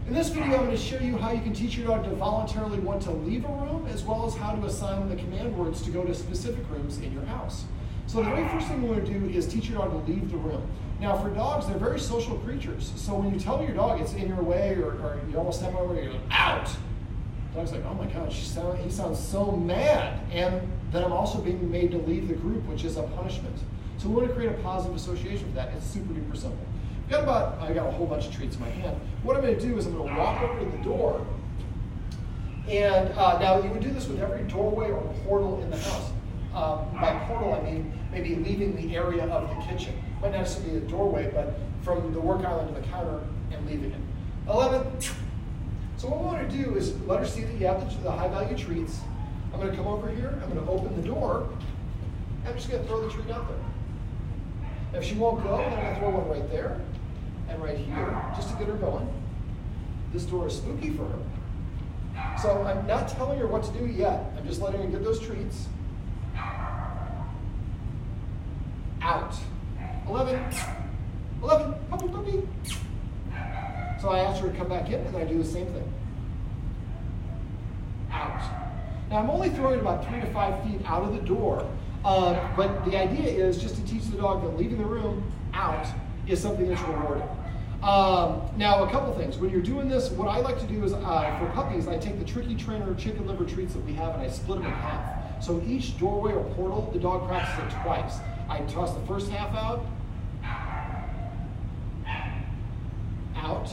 In this video, I'm going to show you how you can teach your dog to voluntarily want to leave a room, as well as how to assign the command words to go to specific rooms in your house. So the very first thing we want to do is teach your dog to leave the room. Now for dogs, they're very social creatures. So when you tell your dog it's in your way, or you almost step over, you're like, out! The dog's like, oh my gosh, he sounds so mad. And then I'm also being made to leave the group, which is a punishment. So we want to create a positive association with that. It's super duper simple. I got a whole bunch of treats in my hand. What I'm going to do is I'm going to walk over to the door. And now you would do this with every doorway or portal in the house. By portal, I mean maybe leaving the area of the kitchen. Might not necessarily be a doorway, but from the work island to the counter and leaving it. 11. So what we want to do is let her see that you have the high value treats. I'm going to come over here. I'm going to open the door. I'm just going to throw the treat out there. If she won't go, then I'm going to throw one right there and right here, just to get her going. This door is spooky for her. So I'm not telling her what to do yet. I'm just letting her get those treats. Out. 11. 11. Puppy, puppy. So I ask her to come back in, and I do the same thing. Out. Now I'm only throwing about 3 to 5 feet out of the door, but the idea is just to teach the dog that leaving the room out is something that's rewarding. Now a couple things. When you're doing this, what I like to do is, for puppies, I take the Tricky Trainer chicken liver treats that we have and I split them in half. So each doorway or portal, the dog practices it twice. I toss the first half out. Out.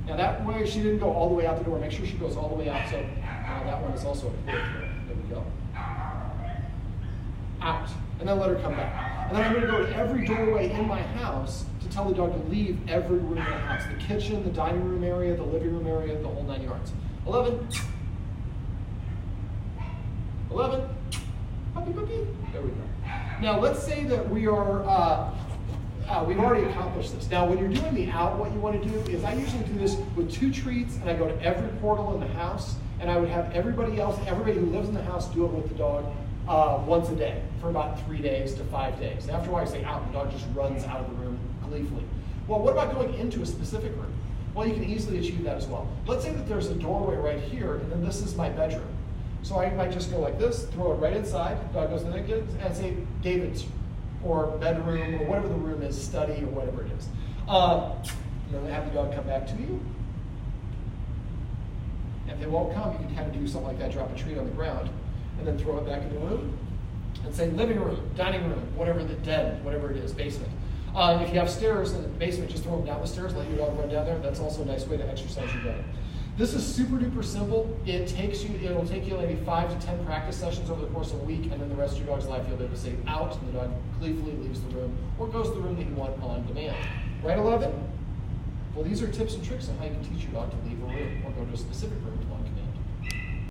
Now that way she didn't go all the way out the door. Make sure she goes all the way out. So that one is also a clear. There we go. Out. And then let her come back. And then I'm going to go to every doorway in my house to tell the dog to leave every room in the house. The kitchen, the dining room area, the living room area, the whole 9 yards. 11. 11. Puppy, puppy. There we go. Now let's say that we are, we've already accomplished this. Now when you're doing the out, what you want to do is I usually do this with 2 treats and I go to every portal in the house and I would have everybody who lives in the house do it with the dog once a day for about 3 days to 5 days. And after a while I say out, the dog just runs out of the room gleefully. Well, what about going into a specific room? Well, you can easily achieve that as well. Let's say that there's a doorway right here and then this is my bedroom. So I might just go like this, throw it right inside, dog goes in there and say David's or bedroom or whatever the room is, study or whatever it is. Then have the dog come back to you. If they won't come, you can kind of do something like that, drop a treat on the ground, and then throw it back in the room and say living room, dining room, whatever it is, basement. If you have stairs in the basement, just throw them down the stairs, let your dog run down there. That's also a nice way to exercise your dog. This is super duper simple. It'll take you maybe 5 to 10 practice sessions over the course of a week, and then the rest of your dog's life you'll be able to say out, and the dog gleefully leaves the room, or goes to the room that you want on demand. Right, 11? Well, these are tips and tricks on how you can teach your dog to leave a room or go to a specific room on command.